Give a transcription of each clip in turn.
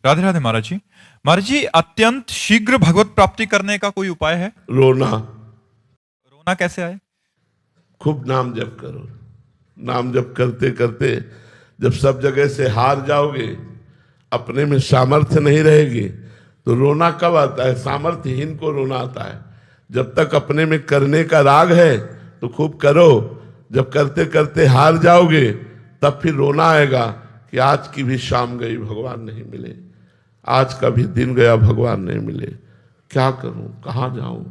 राधे राधे महाराज जी। महाराज जी, अत्यंत शीघ्र भगवत प्राप्ति करने का कोई उपाय है? रोना। रोना कैसे आए? खूब नाम जप करो। नाम जप करते करते जब सब जगह से हार जाओगे, अपने में सामर्थ्य नहीं रहेगी, तो रोना कब आता है? सामर्थ्यहीन को रोना आता है। जब तक अपने में करने का राग है तो खूब करो। जब करते करते हार जाओगे तब फिर रोना आएगा कि आज की भी शाम गई, भगवान नहीं मिले, आज का भी दिन गया, भगवान नहीं मिले, क्या करूं, कहाँ जाऊं,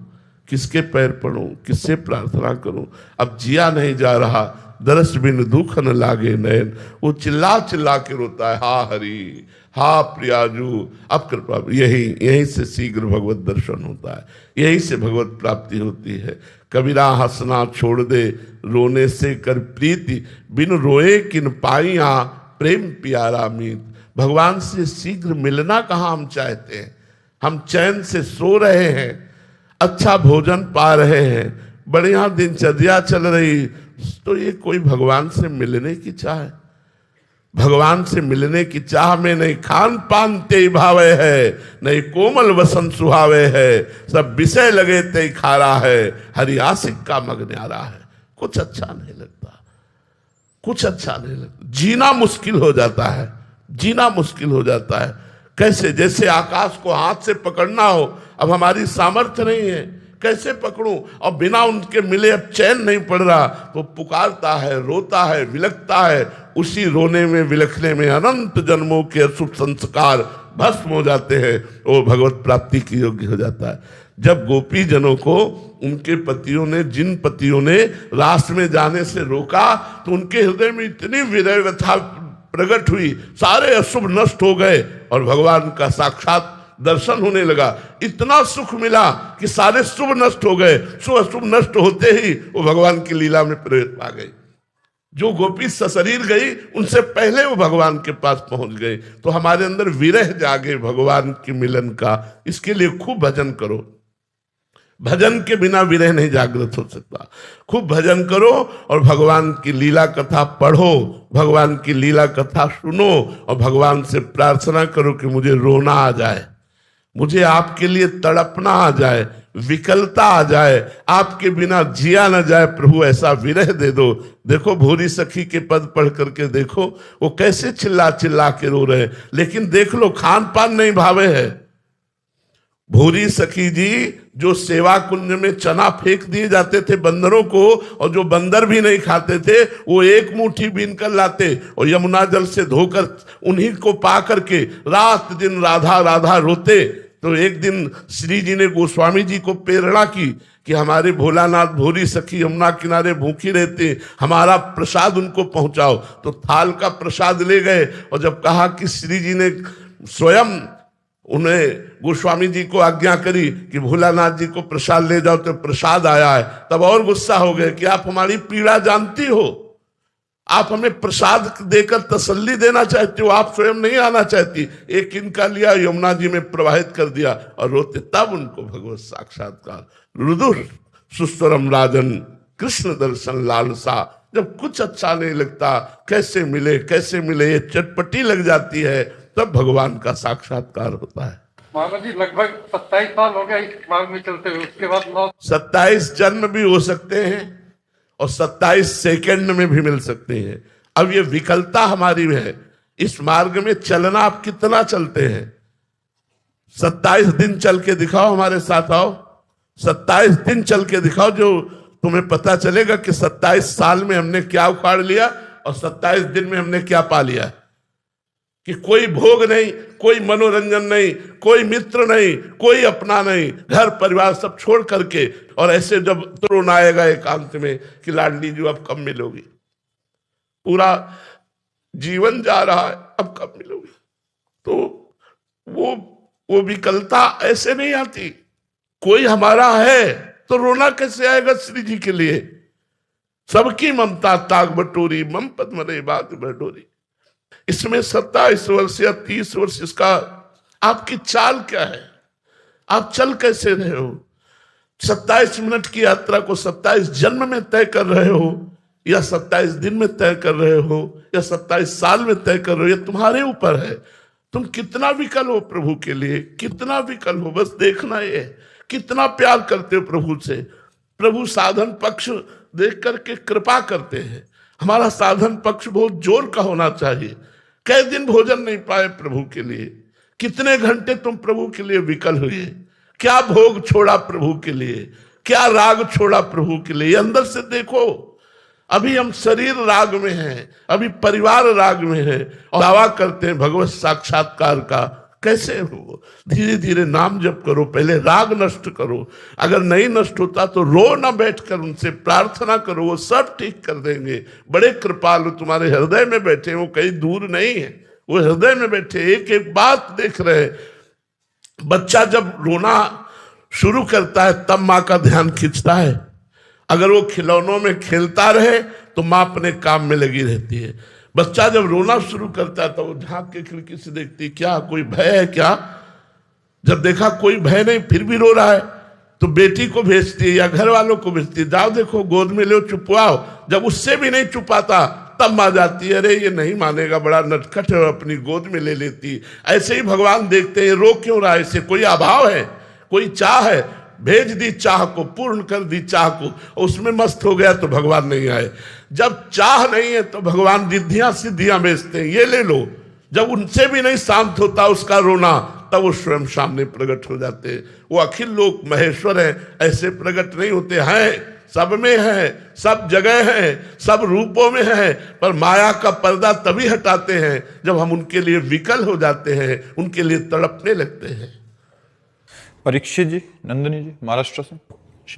किसके पैर पड़ूं, किससे प्रार्थना करूं, अब जिया नहीं जा रहा, दरस बिन दुख न लागे नयन। वो चिल्ला चिल्ला के रोता है, हा हरि, हा प्रियाजू, अब कृपा। यही से शीघ्र भगवत दर्शन होता है, यही से भगवत प्राप्ति होती है। कबीरा हंसना छोड़ दे, रोने से कर प्रीति, बिन रोए किन पाइया, प्रेम प्यारा मीत। भगवान से शीघ्र मिलना कहाँ हम चाहते हैं? हम चैन से सो रहे हैं, अच्छा भोजन पा रहे हैं, बढ़िया दिनचर्या चल रही, तो ये कोई भगवान से मिलने की चाह है? भगवान से मिलने की चाह में नहीं खान पान ते भावे है, नहीं कोमल वसन सुहावे है, सब विषय लगे ते खारा है, हरि आशिक का मग न्यारा है। कुछ अच्छा नहीं लगता, कुछ अच्छा नहीं लगता। जीना मुश्किल हो जाता है, जीना मुश्किल हो जाता है। कैसे? जैसे आकाश को हाथ से पकड़ना हो, अब हमारी सामर्थ्य नहीं है, कैसे पकड़ूं? और बिना उनके मिले अब चैन नहीं पड़ रहा, तो पुकारता है, रोता है, विलखता है। उसी रोने में, विलखने में अनंत जन्मों के अशुभ संस्कार भस्म हो जाते हैं, वो भगवत प्राप्ति की योग्य हो जाता है। जब गोपी जनों को उनके पतियों ने, जिन पतियों ने रास में जाने से रोका, तो उनके हृदय में इतनी विरह व्यथा प्रकट हुई, सारे अशुभ नष्ट हो गए और भगवान का साक्षात दर्शन होने लगा। इतना सुख मिला कि सारे शुभ नष्ट हो गए। अशुभ नष्ट होते ही वो भगवान की लीला में प्रवेश पा गई। जो गोपी सशरीर गई, उनसे पहले वो भगवान के पास पहुंच गए। तो हमारे अंदर विरह जागे भगवान के मिलन का। इसके लिए खूब भजन करो। भजन के बिना विरह नहीं जागृत हो सकता। खूब भजन करो और भगवान की लीला कथा पढ़ो, भगवान की लीला कथा सुनो और भगवान से प्रार्थना करो कि मुझे रोना आ जाए, मुझे आपके लिए तड़पना आ जाए, विकलता आ जाए, आपके बिना जिया न जाए। प्रभु ऐसा विरह दे दो। देखो भूरी सखी के पद पढ़ करके देखो, वो कैसे चिल्ला चिल्ला के रो रहे हैं, लेकिन देख लो खान पान नहीं भावे है। भूरी सखी जी, जो सेवा कुंज में चना फेंक दिए जाते थे बंदरों को, और जो बंदर भी नहीं खाते थे, वो एक मुट्ठी बीन कर लाते और यमुना जल से धोकर उन्हीं को पा करके रात दिन राधा राधा रोते। तो एक दिन श्री जी ने गोस्वामी जी को प्रेरणा की कि हमारे भोलानाथ भूरी सखी यमुना किनारे भूखी रहते, हमारा प्रसाद उनको पहुंचाओ। तो थाल का प्रसाद ले गए और जब कहा कि श्री जी ने स्वयं उन्हें गोस्वामी जी को आज्ञा करी कि भोलानाथ जी को प्रसाद ले जाओ, तो प्रसाद आया है, तब और गुस्सा हो गए कि आप हमारी पीड़ा जानती हो, आप हमें प्रसाद देकर तसल्ली देना चाहती हो, आप स्वयं नहीं आना चाहती। एक इनका लिया, यमुना जी में प्रवाहित कर दिया और रोते। तब उनको भगवत साक्षात्कार। रुदुर सुस्वरम राजन, कृष्ण दर्शन लालसा। जब कुछ अच्छा नहीं लगता, कैसे मिले कैसे मिले, ये चटपटी लग जाती है, तब भगवान का साक्षात्कार होता है। महाराज जी, लगभग 27 साल हो गया इस मार्ग में चलते हुए, उसके बाद 27 जन्म भी हो सकते हैं और 27 सेकंड में भी मिल सकते हैं। अब ये विकलता हमारी है। इस मार्ग में चलना आप कितना चलते हैं? 27 दिन चल के दिखाओ, हमारे साथ आओ, 27 दिन चल के दिखाओ, जो तुम्हें पता चलेगा कि 27 साल में हमने क्या उखाड़ लिया और 27 दिन में हमने क्या पा लिया। कि कोई भोग नहीं, कोई मनोरंजन नहीं, कोई मित्र नहीं, कोई अपना नहीं, घर परिवार सब छोड़ करके, और ऐसे जब तरुण आएगा एकांत में कि लाडली जी अब कब मिलोगी, पूरा जीवन जा रहा है, अब कब मिलोगी। तो वो विकलता ऐसे नहीं आती। कोई हमारा है तो रोना कैसे आएगा श्री जी के लिए? सबकी ममता ताग बटोरी, मम पद्म रे बाग बटोरी। इसमें 27 वर्ष या 30 वर्ष, इसका आपकी चाल क्या है? आप चल कैसे रहे हो? 27 मिनट की यात्रा को 27 जन्म में तय कर रहे हो, या 27 दिन में तय कर रहे हो, या 27 साल में तय कर रहे हो, ये तुम्हारे ऊपर है। तुम कितना विकल हो प्रभु के लिए, कितना विकल हो, बस देखना ये है कितना प्यार करते हो प्रभु से। प्रभु साधन पक्ष देख करके कृपा करते हैं। हमारा साधन पक्ष बहुत जोर का होना चाहिए। कई दिन भोजन नहीं पाए प्रभु के लिए, कितने घंटे तुम प्रभु के लिए विकल हुए, क्या भोग छोड़ा प्रभु के लिए, क्या राग छोड़ा प्रभु के लिए। अंदर से देखो, अभी हम शरीर राग में हैं, अभी परिवार राग में है और दावा करते हैं भगवत साक्षात्कार का। कैसे हो? धीरे धीरे नाम जप करो, पहले राग नष्ट करो। अगर नहीं नष्ट होता तो रो ना बैठकर उनसे प्रार्थना करो, वो सब ठीक कर देंगे। बड़े कृपालु तुम्हारे हृदय में बैठे, वो कहीं दूर नहीं है, वो हृदय में बैठे, एक एक बात देख रहे हैं। बच्चा जब रोना शुरू करता है तब माँ का ध्यान खींचता है। अगर वो खिलौनों में खेलता रहे तो माँ अपने काम में लगी रहती है। बच्चा जब रोना शुरू करता है तो वो झांक के खिड़की से देखती, क्या कोई भय है क्या? जब देखा कोई भय नहीं फिर भी रो रहा है तो बेटी को भेजती है या घर वालों को भेजती है, जाओ देखो गोद में लो चुपवाओ। जब उससे भी नहीं चुपाता तब माँ जाती है, अरे ये नहीं मानेगा, बड़ा नटखट है, अपनी गोद में ले लेती। ऐसे ही भगवान देखते हैं रो क्यों रहा है, इससे कोई अभाव है, कोई चाह है। भेज दी चाह को, पूर्ण कर दी चाह को, उसमें मस्त हो गया तो भगवान नहीं आए। जब चाह नहीं है तो भगवान रिद्धियां सिद्धियां बेचते हैं, ये ले लो। जब उनसे भी नहीं शांत होता उसका रोना तब वो स्वयं सामने प्रकट हो जाते हैं। वो अखिल लोक महेश्वर है, ऐसे प्रकट नहीं होते हैं, सब में है, सब जगह है, सब रूपों में है, पर माया का पर्दा तभी हटाते हैं जब हम उनके लिए विकल हो जाते हैं, उनके लिए तड़पने लगते हैं। परीक्षित जी, नंदिनी जी, महाराष्ट्र से।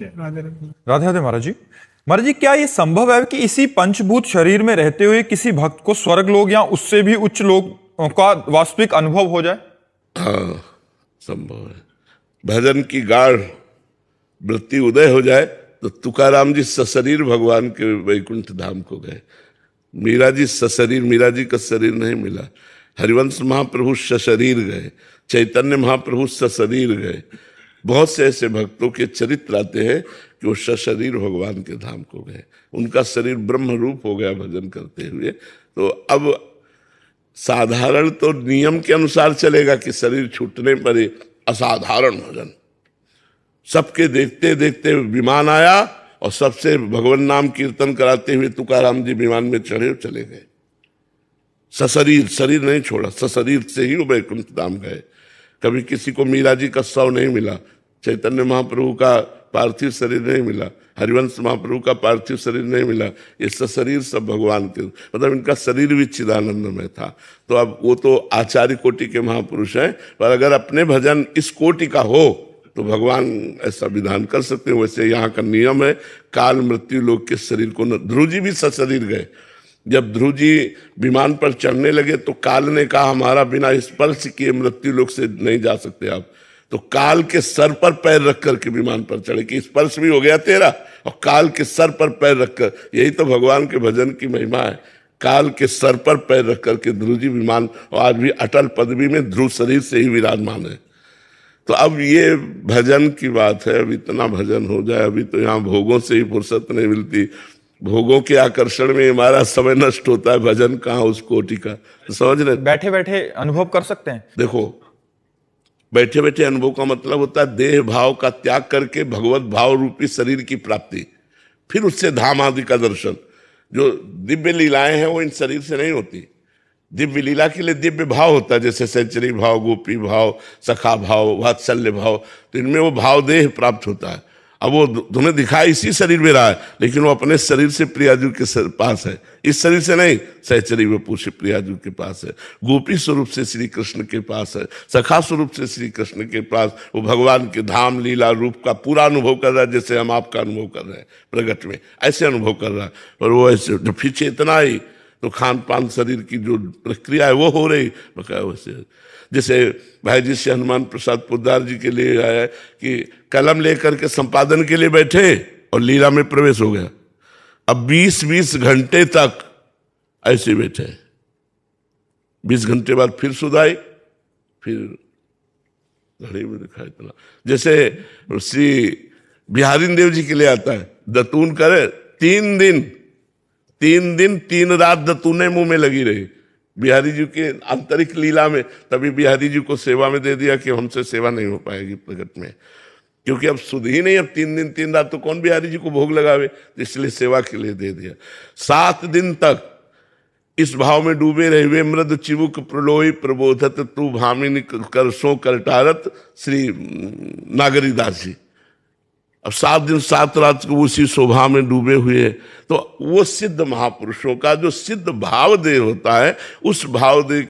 राधे राधे महाराज जी। महाराज जी, क्या ये संभव है कि इसी पंचभूत शरीर में रहते हुए किसी भक्त को स्वर्ग लोक या उससे भी उच्च लोक का वास्तविक अनुभव हो जाए? हाँ, संभव है। भजन की गाढ़ वृत्ति उदय हो जाए तो तुकाराम जी सशरीर भगवान के वैकुंठ धाम को गए। मीरा जी सशरीर, मीरा जी का शरीर नहीं मिला। हरिवंश महाप्रभु सशरीर गए, चैतन्य महाप्रभु सशरीर गए। बहुत से ऐसे भक्तों के चरित्र आते हैं कि वो सशरीर भगवान के धाम को गए, उनका शरीर ब्रह्म रूप हो गया भजन करते हुए। तो अब साधारण तो नियम के अनुसार चलेगा कि शरीर छूटने पर ही असाधारण भजन। सबके देखते देखते विमान आया और सबसे भगवान नाम कीर्तन कराते हुए तुकाराम जी विमान में चढ़े चले गए। सशरीर, शरीर नहीं छोड़ा, सशरीर से ही वो वैकुंठ धाम गए। कभी किसी को मीरा जी का शव नहीं मिला, चैतन्य महाप्रभु का पार्थिव शरीर नहीं मिला, हरिवंश महाप्रभु का पार्थिव शरीर नहीं मिला। ये सशरीर सब भगवान के, मतलब इनका शरीर भी चिदानंद में था। तो अब वो तो आचार्य कोटि के महापुरुष हैं, पर अगर अपने भजन इस कोटि का हो तो भगवान ऐसा विधान कर सकते हैं। वैसे यहाँ का नियम है, काल मृत्यु लोग के शरीर को न, ध्रुव जी भी सशरीर गए। जब ध्रुव जी विमान पर चढ़ने लगे तो काल ने कहा हमारा बिना स्पर्श किए मृत्यु लोक से नहीं जा सकते आप। तो काल के सर पर पैर रख करके विमान पर चढ़े कि स्पर्श भी हो गया तेरा, और काल के सर पर पैर रखकर। यही तो भगवान के भजन की महिमा है, काल के सर पर पैर रख करके ध्रुव जी विमान, और आज भी अटल पदवी में ध्रुव शरीर से ही विराजमान है। तो अब ये भजन की बात है, अब इतना भजन हो जाए। अभी तो यहाँ भोगों से ही फुर्सत नहीं मिलती, भोगों के आकर्षण में हमारा समय नष्ट होता है, भजन कहाँ उस कोटि का। तो समझ रहे, बैठे बैठे अनुभव कर सकते हैं। देखो, बैठे बैठे अनुभव का मतलब होता है देह भाव का त्याग करके भगवत भाव रूपी शरीर की प्राप्ति, फिर उससे धाम आदि का दर्शन। जो दिव्य लीलाएं हैं वो इन शरीर से नहीं होती। दिव्य लीला के लिए दिव्य भाव होता है, जैसे सैचरी भाव, गोपी भाव, सखा भाव, वात्सल्य भाव, तो इनमें वो भाव देह प्राप्त होता है। अब वो तुम्हें दिखाई इसी शरीर में रहा है, लेकिन वो अपने शरीर से प्रियाजू के पास है, इस शरीर से नहीं। सैचरी वो पूछे प्रियाजू के पास है, गोपी स्वरूप से श्री कृष्ण के पास है, सखा स्वरूप से श्री कृष्ण के पास। वो भगवान के धाम लीला रूप का पूरा अनुभव कर रहा है, जैसे हम आपका अनुभव कर रहे हैं प्रगट में, ऐसे अनुभव कर रहा है। और वो ऐसे जब फिर चेतना आई तो खान पान शरीर की जो प्रक्रिया है वो हो रही वैसे। जैसे भाई जी से हनुमान प्रसाद पोद्दार जी के लिए आया कि कलम लेकर के संपादन के लिए बैठे और लीला में प्रवेश हो गया। अब 20-20 घंटे तक ऐसे बैठे, 20 घंटे बाद फिर सुध आई, फिर घड़ी में दिखाई इतना। जैसे श्री बिहारी देव जी के लिए आता है, दतून करे 3 दिन 3 रात दतूने मुंह में लगी रही, बिहारी जी के आंतरिक लीला में, तभी बिहारी जी को सेवा में दे दिया कि हमसे सेवा नहीं हो पाएगी प्रकट में, क्योंकि अब सुध ही नहीं, अब 3 दिन 3 रात तो कौन बिहारी जी को भोग लगावे, इसलिए सेवा के लिए दे दिया। 7 दिन तक इस भाव में डूबे रहे हुए मृद चिबुक प्रलोई प्रबोधत तू भामिनी करसों करटारत श्री नागरीदास जी। अब 7 दिन 7 रात को उसी शोभा में डूबे हुए, तो वो सिद्ध महापुरुषों का जो सिद्ध भाव देह होता है, उस भाव देह